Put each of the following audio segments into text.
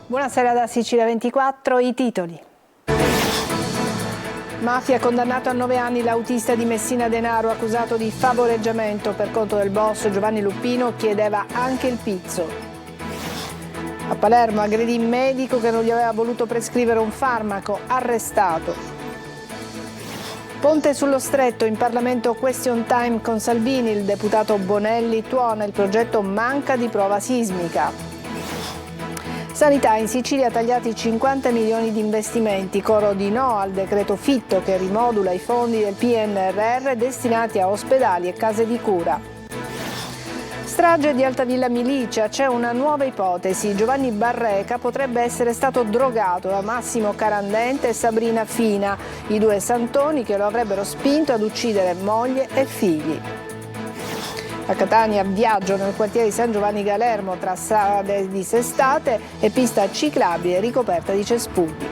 Buonasera da Sicilia 24, i titoli. Mafia, condannato a 9 anni l'autista di Messina Denaro accusato di favoreggiamento per conto del boss Giovanni Luppino, chiedeva anche il pizzo. A Palermo aggredì medico che non gli aveva voluto prescrivere un farmaco, arrestato. Ponte sullo Stretto, in Parlamento question time con Salvini, il deputato Bonelli tuona il progetto manca di prova sismica. Sanità, in Sicilia tagliati 50 milioni di investimenti, coro di no al decreto Fitto che rimodula i fondi del PNRR destinati a ospedali e case di cura. Strage di Altavilla Milicia, c'è una nuova ipotesi. Giovanni Barreca potrebbe essere stato drogato da Massimo Carandente e Sabrina Fina, i due santoni che lo avrebbero spinto ad uccidere moglie e figli. A Catania viaggio nel quartiere di San Giovanni Galermo tra strade dissestate e pista ciclabile ricoperta di cespugli.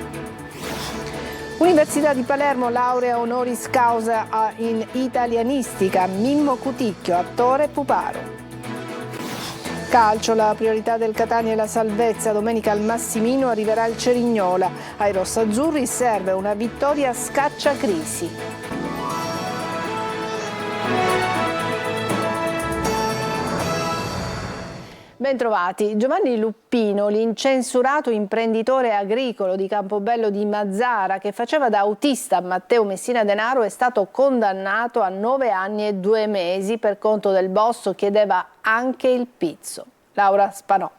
Università di Palermo, laurea honoris causa in italianistica, Mimmo Cuticchio, attore puparo. Calcio, la priorità del Catania è la salvezza. Domenica al Massimino arriverà il Cerignola. Ai rossazzurri serve una vittoria scacciacrisi. Bentrovati. Giovanni Luppino, l'incensurato imprenditore agricolo di Campobello di Mazara che faceva da autista a Matteo Messina Denaro, è stato condannato a 9 anni e 2 mesi per conto del boss, chiedeva anche il pizzo. Laura Spanò.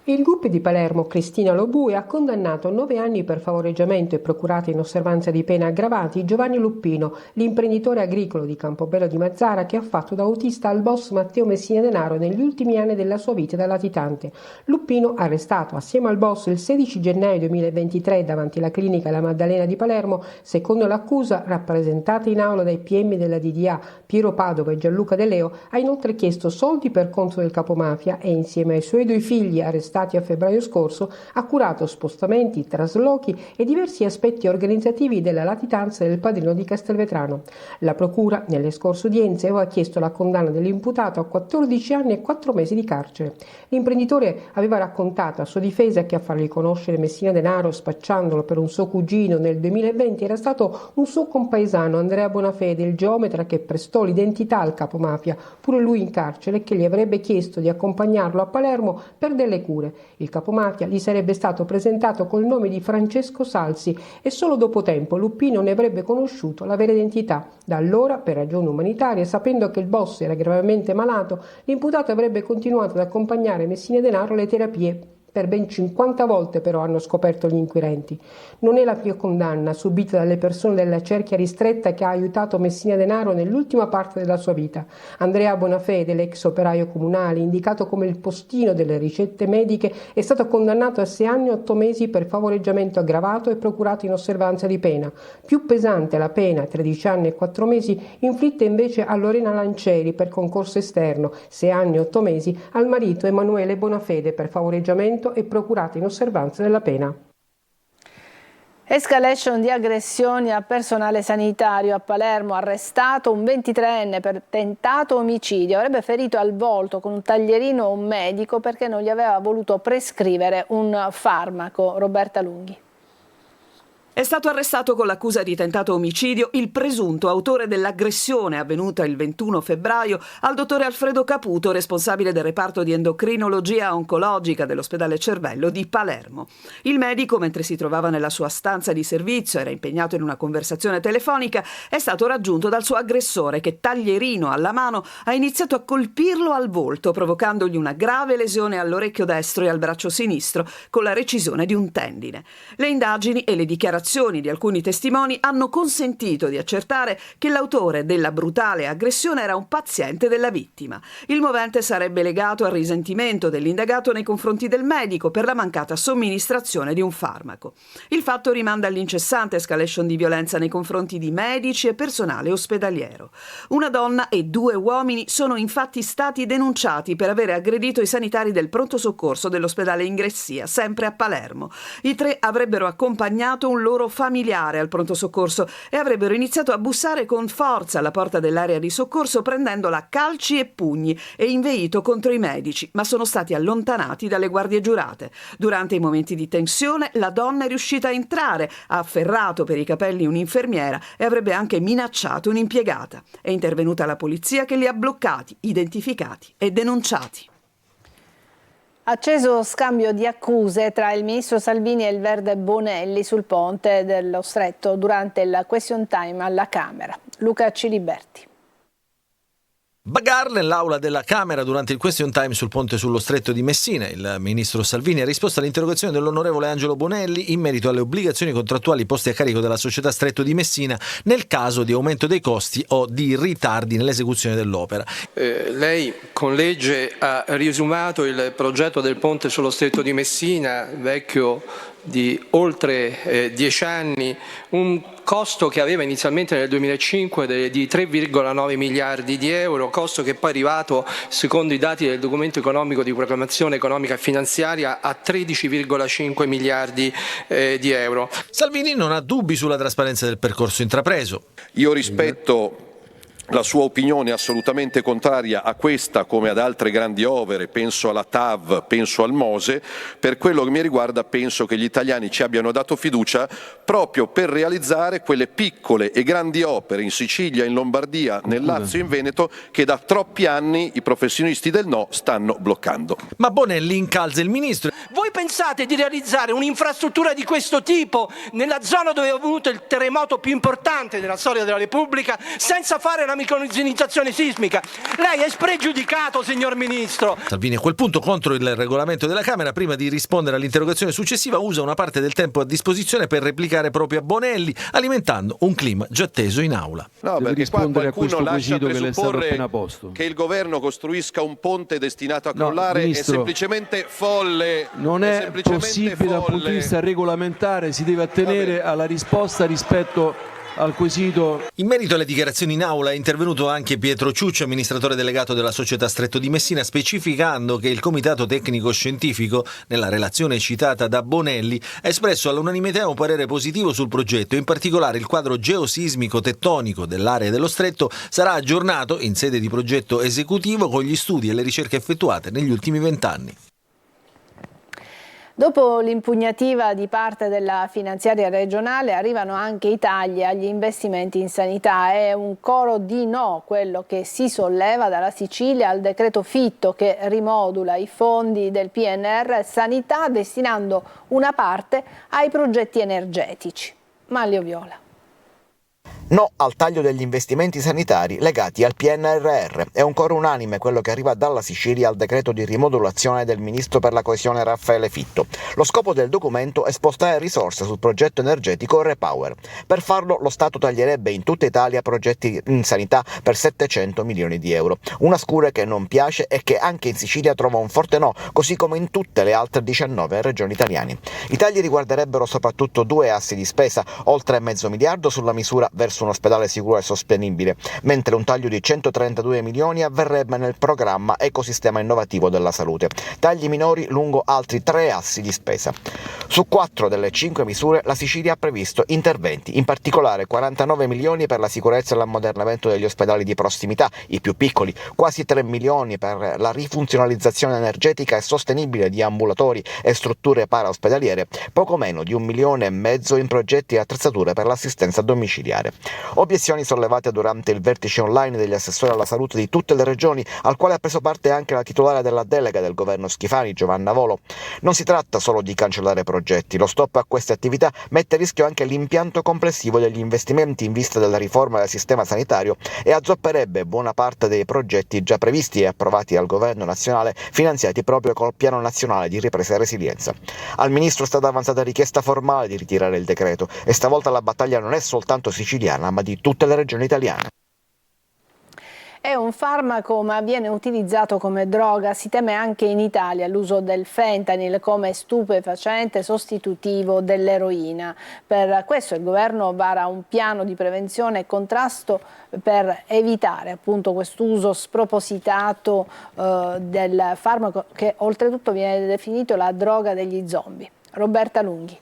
Il GUP di Palermo, Cristina Lobue, ha condannato a 9 anni per favoreggiamento e procurata in osservanza di pena aggravati Giovanni Luppino, l'imprenditore agricolo di Campobello di Mazara che ha fatto da autista al boss Matteo Messina Denaro negli ultimi anni della sua vita da latitante. Luppino, arrestato assieme al boss il 16 gennaio 2023 davanti alla clinica La Maddalena di Palermo, secondo l'accusa rappresentata in aula dai PM della DDA Piero Padova e Gianluca De Leo, ha inoltre chiesto soldi per conto del capomafia e insieme ai suoi 2 figli arrestati a febbraio scorso ha curato spostamenti, traslochi e diversi aspetti organizzativi della latitanza del padrino di Castelvetrano. La procura nelle scorse udienze aveva chiesto la condanna dell'imputato a 14 anni e 4 mesi di carcere. L'imprenditore aveva raccontato a sua difesa che a fargli conoscere Messina Denaro spacciandolo per un suo cugino nel 2020 era stato un suo compaesano, Andrea Bonafede, il geometra che prestò l'identità al capomafia, pure lui in carcere, che gli avrebbe chiesto di accompagnarlo a Palermo per delle cure. Il capomafia gli sarebbe stato presentato col nome di Francesco Salsi e solo dopo tempo Luppino ne avrebbe conosciuto la vera identità. Da allora, per ragioni umanitarie, sapendo che il boss era gravemente malato, l'imputato avrebbe continuato ad accompagnare Messina Denaro alle terapie. Per ben 50 volte però hanno scoperto gli inquirenti. Non è la prima condanna subita dalle persone della cerchia ristretta che ha aiutato Messina Denaro nell'ultima parte della sua vita. Andrea Bonafede, l'ex operaio comunale, indicato come il postino delle ricette mediche, è stato condannato a 6 anni e 8 mesi per favoreggiamento aggravato e procurato in osservanza di pena. Più pesante la pena, 13 anni e 4 mesi, inflitta invece a Lorena Lancieri per concorso esterno, 6 anni e 8 mesi, al marito Emanuele Bonafede per favoreggiamento e procurata in osservanza della pena. Escalation di aggressioni a personale sanitario a Palermo, arrestato un 23enne per tentato omicidio, avrebbe ferito al volto con un taglierino un medico perché non gli aveva voluto prescrivere un farmaco. Roberta Lunghi. È stato arrestato con l'accusa di tentato omicidio il presunto autore dell'aggressione avvenuta il 21 febbraio al dottore Alfredo Caputo, responsabile del reparto di endocrinologia oncologica dell'ospedale Cervello di Palermo. Il medico, mentre si trovava nella sua stanza di servizio, era impegnato in una conversazione telefonica, è stato raggiunto dal suo aggressore che, taglierino alla mano, ha iniziato a colpirlo al volto, provocandogli una grave lesione all'orecchio destro e al braccio sinistro con la recisione di un tendine. Le indagini e le dichiarazioni di alcuni testimoni hanno consentito di accertare che l'autore della brutale aggressione era un paziente della vittima. Il movente sarebbe legato al risentimento dell'indagato nei confronti del medico per la mancata somministrazione di un farmaco. Il fatto rimanda all'incessante escalation di violenza nei confronti di medici e personale ospedaliero. Una donna e 2 uomini sono infatti stati denunciati per aver aggredito i sanitari del pronto soccorso dell'ospedale Ingressia, sempre a Palermo. I 3 avrebbero accompagnato un loro loro familiare al pronto soccorso e avrebbero iniziato a bussare con forza alla porta dell'area di soccorso prendendola a calci e pugni e inveito contro i medici, ma sono stati allontanati dalle guardie giurate. Durante i momenti di tensione la donna è riuscita a entrare, ha afferrato per i capelli un'infermiera e avrebbe anche minacciato un'impiegata. È intervenuta la polizia che li ha bloccati, identificati e denunciati. Acceso scambio di accuse tra il ministro Salvini e il verde Bonelli sul ponte dello Stretto durante il question time alla Camera. Luca Ciliberti. Bagarre nell'aula della Camera durante il question time sul ponte sullo Stretto di Messina. Il ministro Salvini ha risposto all'interrogazione dell'onorevole Angelo Bonelli in merito alle obbligazioni contrattuali poste a carico della società Stretto di Messina nel caso di aumento dei costi o di ritardi nell'esecuzione dell'opera. Lei con legge ha riesumato il progetto del ponte sullo Stretto di Messina, vecchio di oltre 10 anni, un costo che aveva inizialmente nel 2005 di 3,9 miliardi di euro, costo che poi è arrivato, secondo i dati del documento economico di programmazione economica e finanziaria, a 13,5 miliardi di euro. Salvini non ha dubbi sulla trasparenza del percorso intrapreso. Io rispetto la sua opinione assolutamente contraria a questa come ad altre grandi opere, penso alla TAV, penso al Mose. Per quello che mi riguarda penso che gli italiani ci abbiano dato fiducia proprio per realizzare quelle piccole e grandi opere in Sicilia, in Lombardia, nel Lazio e in Veneto che da troppi anni i professionisti del no stanno bloccando. Ma Bonelli incalza il ministro. Voi pensate di realizzare un'infrastruttura di questo tipo nella zona dove è avvenuto il terremoto più importante della storia della Repubblica senza fare una micronizzazione sismica? Lei è spregiudicato, signor Ministro. Salvini a quel punto, contro il regolamento della Camera, prima di rispondere all'interrogazione successiva, usa una parte del tempo a disposizione per replicare proprio a Bonelli, alimentando un clima già teso in aula. No, Deve perché qua rispondere a qualcuno questo lascia quesito che le è stato presupporre appena posto. che il governo costruisca un ponte destinato a crollare. Ministro, è semplicemente folle. Non è possibile dal punto di vista regolamentare, si deve attenere alla risposta rispetto al quesito. In merito alle dichiarazioni in aula è intervenuto anche Pietro Ciuccio, amministratore delegato della società Stretto di Messina, specificando che il comitato tecnico scientifico, nella relazione citata da Bonelli, ha espresso all'unanimità un parere positivo sul progetto. In particolare il quadro geosismico tettonico dell'area dello Stretto sarà aggiornato in sede di progetto esecutivo con gli studi e le ricerche effettuate negli ultimi 20 anni. Dopo l'impugnativa di parte della finanziaria regionale arrivano anche i tagli agli investimenti in sanità. È un coro di no quello che si solleva dalla Sicilia al decreto Fitto che rimodula i fondi del PNRR Sanità destinando una parte ai progetti energetici. Manlio Viola. No al taglio degli investimenti sanitari legati al PNRR. È un coro unanime quello che arriva dalla Sicilia al decreto di rimodulazione del ministro per la coesione Raffaele Fitto. Lo scopo del documento è spostare risorse sul progetto energetico Repower. Per farlo lo Stato taglierebbe in tutta Italia progetti in sanità per 700 milioni di euro. Una scure che non piace e che anche in Sicilia trova un forte no, così come in tutte le altre 19 regioni italiane. I tagli riguarderebbero soprattutto due assi di spesa, oltre $0,5 miliardi sulla misura verso un ospedale sicuro e sostenibile, mentre un taglio di 132 milioni avverrebbe nel programma Ecosistema Innovativo della Salute. Tagli minori lungo altri 3 assi di spesa. Su 4 delle 5 misure la Sicilia ha previsto interventi, in particolare 49 milioni per la sicurezza e l'ammodernamento degli ospedali di prossimità, i più piccoli, quasi 3 milioni per la rifunzionalizzazione energetica e sostenibile di ambulatori e strutture paraospedaliere, poco meno di 1,5 milioni in progetti e attrezzature per l'assistenza domiciliare. Obiezioni sollevate durante il vertice online degli assessori alla salute di tutte le regioni, al quale ha preso parte anche la titolare della delega del governo Schifani, Giovanna Volo. Non si tratta solo di cancellare progetti, lo stop a queste attività mette a rischio anche l'impianto complessivo degli investimenti in vista della riforma del sistema sanitario e azzopperebbe buona parte dei progetti già previsti e approvati dal governo nazionale, finanziati proprio col Piano Nazionale di Ripresa e Resilienza. Al ministro è stata avanzata richiesta formale di ritirare il decreto e stavolta la battaglia non è soltanto siciliana ma di tutte le regioni italiane. È un farmaco ma viene utilizzato come droga, si teme anche in Italia l'uso del fentanyl come stupefacente sostitutivo dell'eroina. Per questo il governo vara un piano di prevenzione e contrasto per evitare appunto quest'uso spropositato del farmaco che oltretutto viene definito la droga degli zombie. Roberta Lunghi.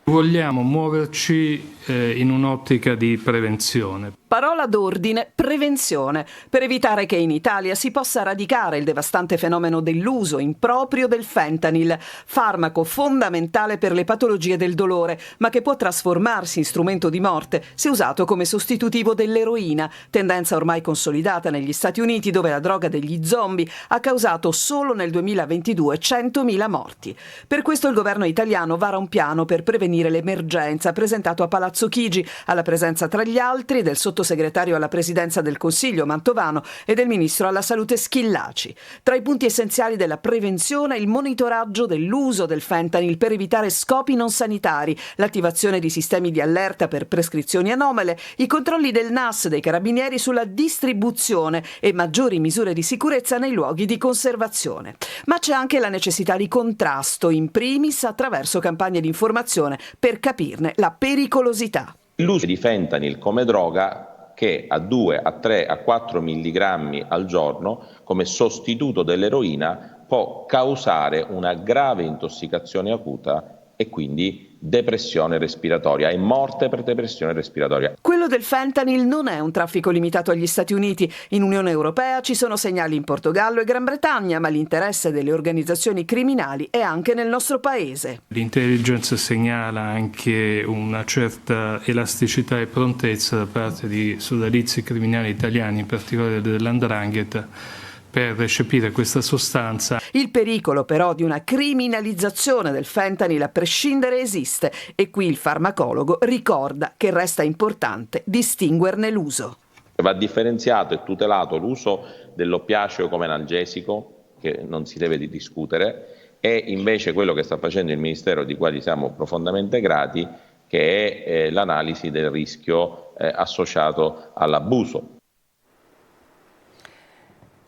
Vogliamo muoverci in un'ottica di prevenzione. Parola d'ordine, prevenzione, per evitare che in Italia si possa radicare il devastante fenomeno dell'uso improprio del fentanyl, farmaco fondamentale per le patologie del dolore, ma che può trasformarsi in strumento di morte se usato come sostitutivo dell'eroina, tendenza ormai consolidata negli Stati Uniti, dove la droga degli zombie ha causato solo nel 2022 100.000 morti. Per questo il governo italiano vara un piano per prevenire l'emergenza, presentato a Palazzo Chigi, alla presenza tra gli altri del sottosegretario alla presidenza del Consiglio Mantovano e del ministro alla salute Schillaci. Tra i punti essenziali della prevenzione il monitoraggio dell'uso del fentanyl per evitare scopi non sanitari, l'attivazione di sistemi di allerta per prescrizioni anomale, i controlli del NAS dei carabinieri sulla distribuzione e maggiori misure di sicurezza nei luoghi di conservazione. Ma c'è anche la necessità di contrasto, in primis attraverso campagne di informazione per capirne la pericolosità. L'uso di fentanyl come droga, che a 2, a 3, a 4 milligrammi al giorno come sostituto dell'eroina, può causare una grave intossicazione acuta e quindi depressione respiratoria e morte per depressione respiratoria. Quello del fentanyl non è un traffico limitato agli Stati Uniti. In Unione Europea ci sono segnali in Portogallo e Gran Bretagna, ma l'interesse delle organizzazioni criminali è anche nel nostro paese. L'intelligence segnala anche una certa elasticità e prontezza da parte di sodalizi criminali italiani, in particolare dell''ndrangheta, per recepire questa sostanza. Il pericolo però di una criminalizzazione del fentanyl a prescindere esiste e qui il farmacologo ricorda che resta importante distinguerne l'uso. Va differenziato e tutelato l'uso dell'oppiaceo come analgesico, che non si deve discutere, e invece quello che sta facendo il Ministero, di quali siamo profondamente grati, che è l'analisi del rischio associato all'abuso.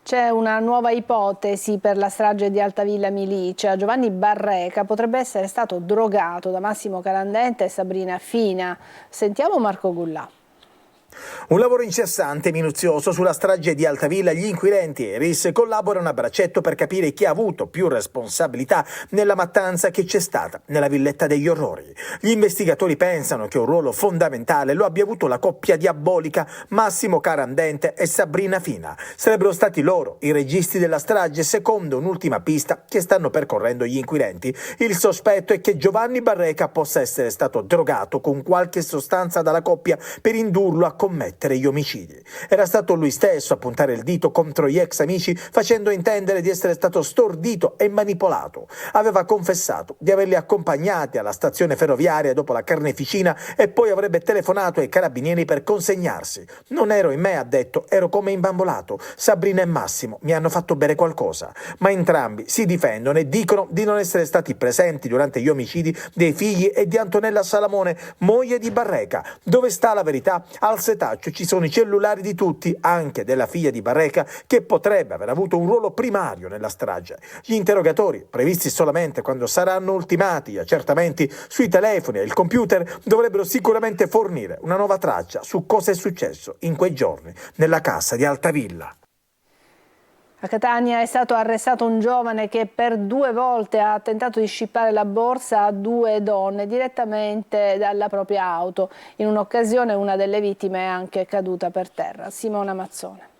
C'è una nuova ipotesi per la strage di Altavilla Milicia. Giovanni Barreca potrebbe essere stato drogato da Massimo Carandente e Sabrina Fina. Sentiamo Marco Gullà. Un lavoro incessante e minuzioso sulla strage di Altavilla. Gli inquirenti e RIS collaborano a braccetto per capire chi ha avuto più responsabilità nella mattanza che c'è stata nella Villetta degli Orrori. Gli investigatori pensano che un ruolo fondamentale lo abbia avuto la coppia diabolica Massimo Carandente e Sabrina Fina. Sarebbero stati loro i registi della strage, secondo un'ultima pista che stanno percorrendo gli inquirenti. Il sospetto è che Giovanni Barreca possa essere stato drogato con qualche sostanza dalla coppia per indurlo a commettere gli omicidi. Era stato lui stesso a puntare il dito contro gli ex amici, facendo intendere di essere stato stordito e manipolato. Aveva confessato di averli accompagnati alla stazione ferroviaria dopo la carneficina e poi avrebbe telefonato ai carabinieri per consegnarsi. Non ero in me, ha detto, ero come imbambolato. Sabrina e Massimo mi hanno fatto bere qualcosa. Ma entrambi si difendono e dicono di non essere stati presenti durante gli omicidi dei figli e di Antonella Salamone, moglie di Barreca. Dove sta la verità? Al setaccio ci sono i cellulari di tutti, anche della figlia di Barreca, che potrebbe aver avuto un ruolo primario nella strage. Gli interrogatori, previsti solamente quando saranno ultimati gli accertamenti sui telefoni e il computer, dovrebbero sicuramente fornire una nuova traccia su cosa è successo in quei giorni nella casa di Altavilla. A Catania è stato arrestato un giovane che per 2 volte ha tentato di scippare la borsa a 2 donne direttamente dalla propria auto. In un'occasione una delle vittime è anche caduta per terra. Simona Mazzone.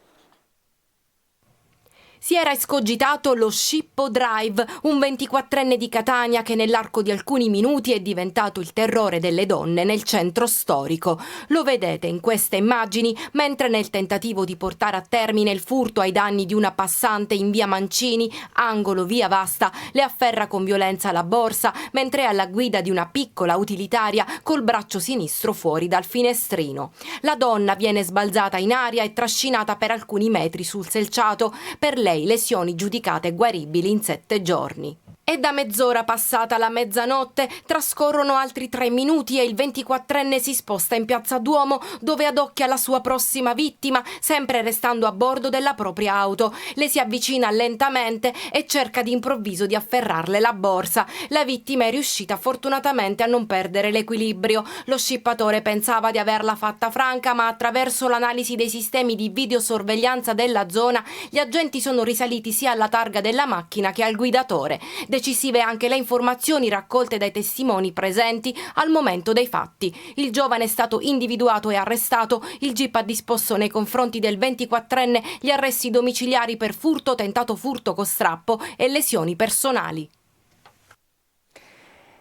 Si era escogitato lo Scippo Drive, un 24enne di Catania che nell'arco di alcuni minuti è diventato il terrore delle donne nel centro storico. Lo vedete in queste immagini mentre nel tentativo di portare a termine il furto ai danni di una passante in via Mancini, angolo via Vasta, le afferra con violenza la borsa mentre è alla guida di una piccola utilitaria col braccio sinistro fuori dal finestrino. La donna viene sbalzata in aria e trascinata per alcuni metri sul selciato, per lei lesioni giudicate guaribili in 7 giorni. E da mezz'ora passata la mezzanotte trascorrono altri 3 minuti e il 24enne si sposta in piazza Duomo, dove adocchia la sua prossima vittima, sempre restando a bordo della propria auto. Le si avvicina lentamente e cerca d'improvviso di afferrarle la borsa. La vittima è riuscita fortunatamente a non perdere l'equilibrio. Lo scippatore pensava di averla fatta franca, ma attraverso l'analisi dei sistemi di videosorveglianza della zona, gli agenti sono risaliti sia alla targa della macchina che al guidatore. Decisive anche le informazioni raccolte dai testimoni presenti al momento dei fatti. Il giovane è stato individuato e arrestato. Il GIP ha disposto nei confronti del 24enne gli arresti domiciliari per furto, tentato furto con strappo e lesioni personali.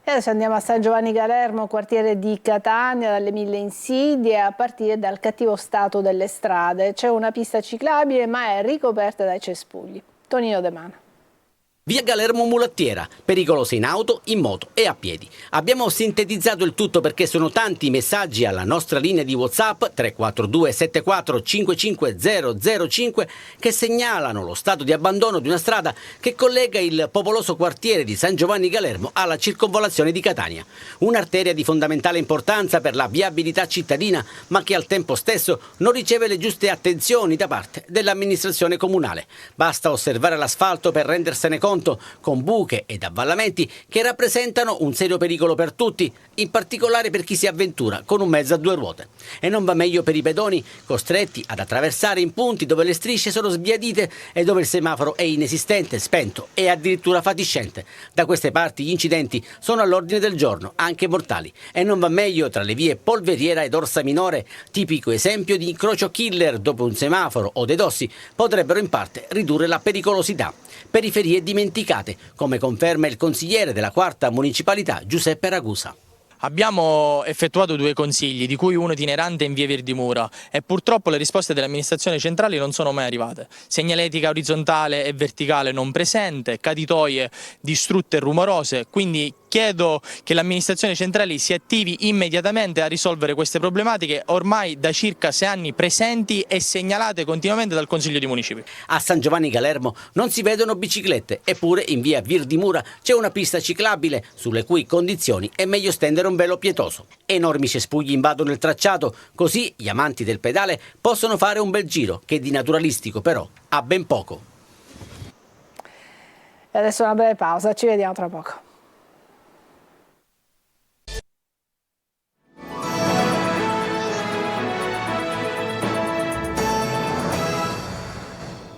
E adesso andiamo a San Giovanni Galermo, quartiere di Catania, dalle mille insidie a partire dal cattivo stato delle strade. C'è una pista ciclabile ma è ricoperta dai cespugli. Tonino De Mana. Via Galermo Mulattiera, pericolosa in auto, in moto e a piedi. Abbiamo sintetizzato il tutto perché sono tanti i messaggi alla nostra linea di WhatsApp 342 74 55 005 che segnalano lo stato di abbandono di una strada che collega il popoloso quartiere di San Giovanni Galermo alla circonvallazione di Catania. Un'arteria di fondamentale importanza per la viabilità cittadina, ma che al tempo stesso non riceve le giuste attenzioni da parte dell'amministrazione comunale. Basta osservare l'asfalto per rendersene conto, con buche ed avvallamenti che rappresentano un serio pericolo per tutti, in particolare per chi si avventura con un mezzo a due ruote. E non va meglio per i pedoni, costretti ad attraversare in punti dove le strisce sono sbiadite e dove il semaforo è inesistente, spento e addirittura fatiscente. Da queste parti gli incidenti sono all'ordine del giorno, anche mortali. E non va meglio tra le vie Polveriera ed Orsa Minore, tipico esempio di incrocio killer dove un semaforo o dei dossi potrebbero in parte ridurre la pericolosità. Periferie dimenticate, come conferma il consigliere della quarta municipalità Giuseppe Ragusa. Abbiamo effettuato 2 consigli, di cui uno itinerante in via Virdimura, e purtroppo le risposte delle amministrazioni centrali non sono mai arrivate. Segnaletica orizzontale e verticale non presente, caditoie distrutte e rumorose, quindi chiedo che le amministrazioni centrali si attivi immediatamente a risolvere queste problematiche ormai da circa 6 anni presenti e segnalate continuamente dal Consiglio di Municipi. A San Giovanni Galermo non si vedono biciclette, eppure in via Virdimura c'è una pista ciclabile sulle cui condizioni è meglio stendere un velo pietoso. Enormi cespugli invadono il tracciato, così gli amanti del pedale possono fare un bel giro che di naturalistico però ha ben poco. E adesso una breve pausa, ci vediamo tra poco.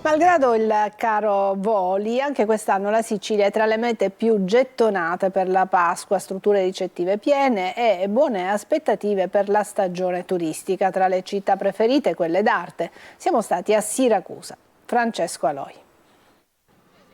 Malgrado il caro voli, anche quest'anno la Sicilia è tra le mete più gettonate per la Pasqua, strutture ricettive piene e buone aspettative per la stagione turistica. Tra le città preferite, quelle d'arte, siamo stati a Siracusa. Francesco Aloi.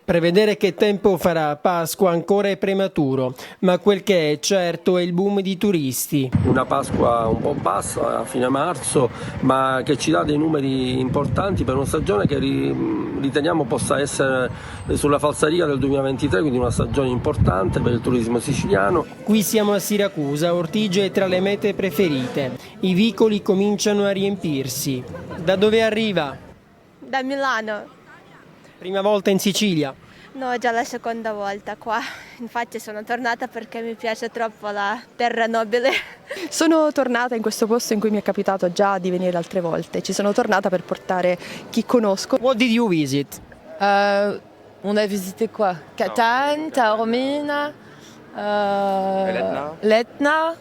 Prevedere che tempo farà a Pasqua ancora è prematuro, ma quel che è certo è il boom di turisti. Una Pasqua un po' bassa a fine marzo, ma che ci dà dei numeri importanti per una stagione che riteniamo possa essere sulla falsariga del 2023, quindi una stagione importante per il turismo siciliano. Qui siamo a Siracusa, Ortigia è tra le mete preferite. I vicoli cominciano a riempirsi. Da dove arriva? Da Milano. Prima volta in Sicilia? No, già la seconda volta qua. Infatti sono tornata perché mi piace troppo la terra nobile. Sono tornata in questo posto in cui mi è capitato già di venire altre volte. Ci sono tornata per portare chi conosco. What did you visit? On a visité quoi? Catane, Taormina, l'Etna.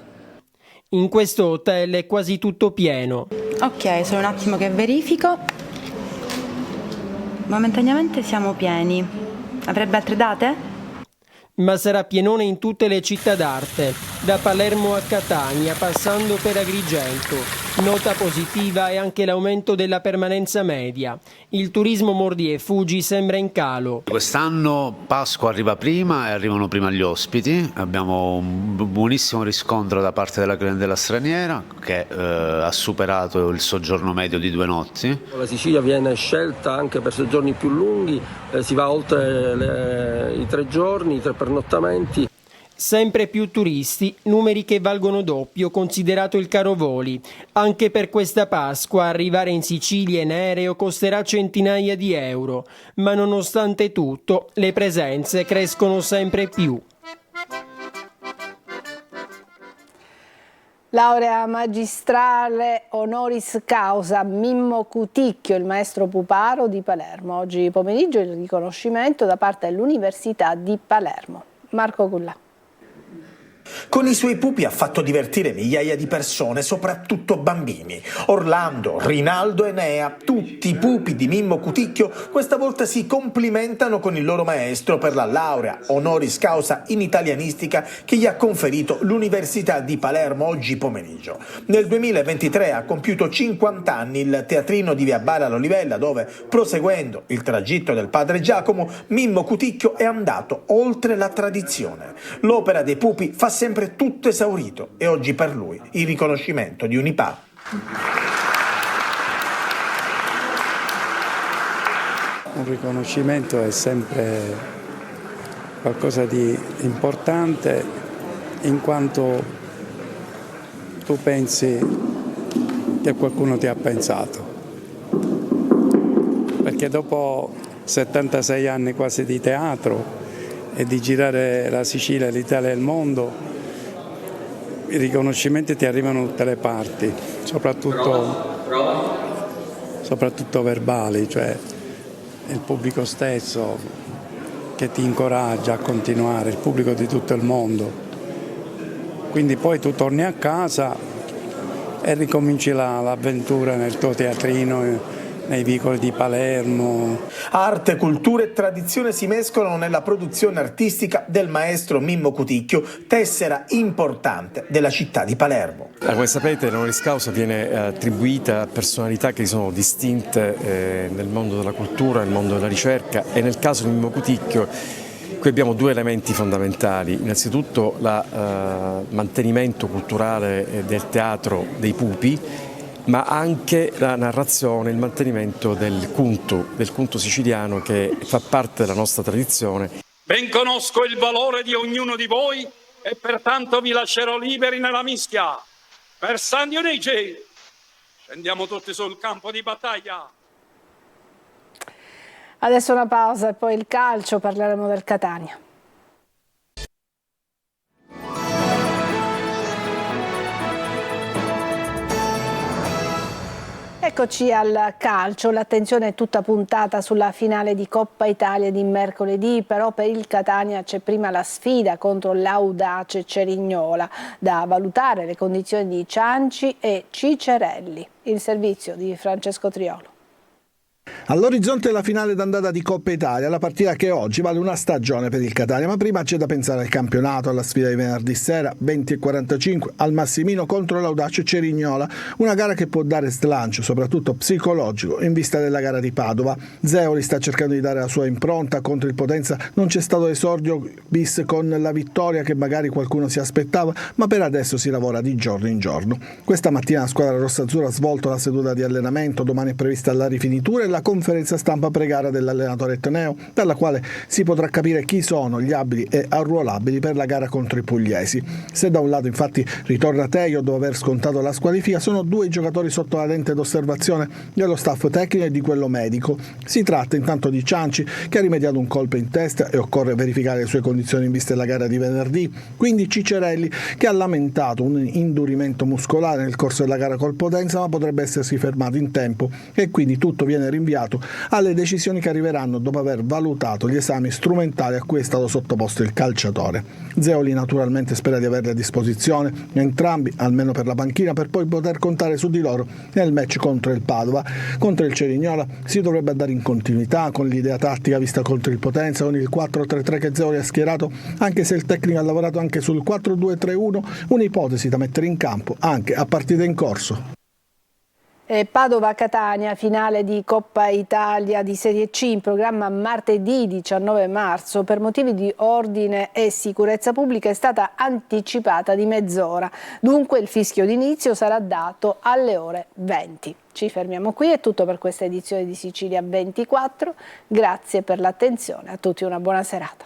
In questo hotel è quasi tutto pieno. Ok, solo un attimo che verifico. Momentaneamente siamo pieni. Avrebbe altre date? Ma sarà pienone in tutte le città d'arte, da Palermo a Catania, passando per Agrigento. Nota positiva è anche l'aumento della permanenza media. Il turismo mordi e fuggi sembra in calo. Quest'anno Pasqua arriva prima e arrivano prima gli ospiti. Abbiamo un buonissimo riscontro da parte della clientela straniera che ha superato il soggiorno medio di 2 notti. La Sicilia viene scelta anche per soggiorni più lunghi, si va oltre i 3 giorni, i 3 pernottamenti. Sempre più turisti, numeri che valgono doppio considerato il caro voli. Anche per questa Pasqua arrivare in Sicilia in aereo costerà centinaia di euro, ma nonostante tutto le presenze crescono sempre più. Laurea magistrale honoris causa Mimmo Cuticchio, il maestro puparo di Palermo. Oggi pomeriggio il riconoscimento da parte dell'Università di Palermo. Marco Cullà. Con i suoi pupi ha fatto divertire migliaia di persone, soprattutto bambini. Orlando, Rinaldo e Nea, tutti i pupi di Mimmo Cuticchio, questa volta si complimentano con il loro maestro per la laurea honoris causa in italianistica che gli ha conferito l'Università di Palermo oggi pomeriggio. Nel 2023 ha compiuto 50 anni il teatrino di Via Bara all'Olivella, dove, proseguendo il tragitto del padre Giacomo, Mimmo Cuticchio è andato oltre la tradizione. L'opera dei pupi fa sempre tutto esaurito e oggi per lui il riconoscimento di Unipar. Un riconoscimento è sempre qualcosa di importante, in quanto tu pensi che qualcuno ti ha pensato. Perché dopo 76 anni quasi di teatro e di girare la Sicilia, l'Italia e il mondo, i riconoscimenti ti arrivano da tutte le parti, soprattutto verbali, cioè il pubblico stesso che ti incoraggia a continuare, il pubblico di tutto il mondo. Quindi poi tu torni a casa e ricominci l'avventura nel tuo teatrino, nei vicoli di Palermo. Arte, cultura e tradizione si mescolano nella produzione artistica del maestro Mimmo Cuticchio, tessera importante della città di Palermo. Come sapete, l'honoris causa viene attribuita a personalità che sono distinte nel mondo della cultura, nel mondo della ricerca, e nel caso di Mimmo Cuticchio qui abbiamo due elementi fondamentali. Innanzitutto il mantenimento culturale del teatro dei pupi, ma anche la narrazione, il mantenimento del cunto siciliano, che fa parte della nostra tradizione. Ben conosco il valore di ognuno di voi e pertanto vi lascerò liberi nella mischia. Per San Dionigi, scendiamo tutti sul campo di battaglia. Adesso una pausa e poi il calcio, parleremo del Catania. Eccoci al calcio, l'attenzione è tutta puntata sulla finale di Coppa Italia di mercoledì, però per il Catania c'è prima la sfida contro l'Audace Cerignola, da valutare le condizioni di Cianci e Cicerelli. Il servizio di Francesco Triolo. All'orizzonte la finale d'andata di Coppa Italia, la partita che oggi vale una stagione per il Catania, ma prima c'è da pensare al campionato, alla sfida di venerdì sera 20:45 al Massimino contro l'Audace Cerignola, una gara che può dare slancio, soprattutto psicologico, in vista della gara di Padova. Zeoli sta cercando di dare la sua impronta, contro il Potenza non c'è stato esordio bis con la vittoria che magari qualcuno si aspettava, ma per adesso si lavora di giorno in giorno. Questa mattina la squadra rossazzurra ha svolto la seduta di allenamento, domani è prevista la rifinitura e la conferenza stampa pre-gara dell'allenatore etneo, dalla quale si potrà capire chi sono gli abili e arruolabili per la gara contro i pugliesi. Se da un lato infatti ritorna Teio dopo aver scontato la squalifica, sono due i giocatori sotto la lente d'osservazione dello staff tecnico e di quello medico. Si tratta intanto di Cianci, che ha rimediato un colpo in testa e occorre verificare le sue condizioni in vista della gara di venerdì, quindi Cicerelli, che ha lamentato un indurimento muscolare nel corso della gara col Potenza, ma potrebbe essersi fermato in tempo e quindi tutto viene rinviato alle decisioni che arriveranno dopo aver valutato gli esami strumentali a cui è stato sottoposto il calciatore. Zeoli naturalmente spera di averli a disposizione entrambi, almeno per la panchina, per poi poter contare su di loro nel match contro il Padova. Contro il Cerignola si dovrebbe andare in continuità con l'idea tattica vista contro il Potenza, con il 4-3-3 che Zeoli ha schierato, anche se il tecnico ha lavorato anche sul 4-2-3-1, un'ipotesi da mettere in campo anche a partita in corso. Padova-Catania, finale di Coppa Italia di Serie C, in programma martedì 19 marzo. Per motivi di ordine e sicurezza pubblica è stata anticipata di mezz'ora. Dunque il fischio d'inizio sarà dato alle ore 20. Ci fermiamo qui, è tutto per questa edizione di Sicilia 24. Grazie per l'attenzione, a tutti una buona serata.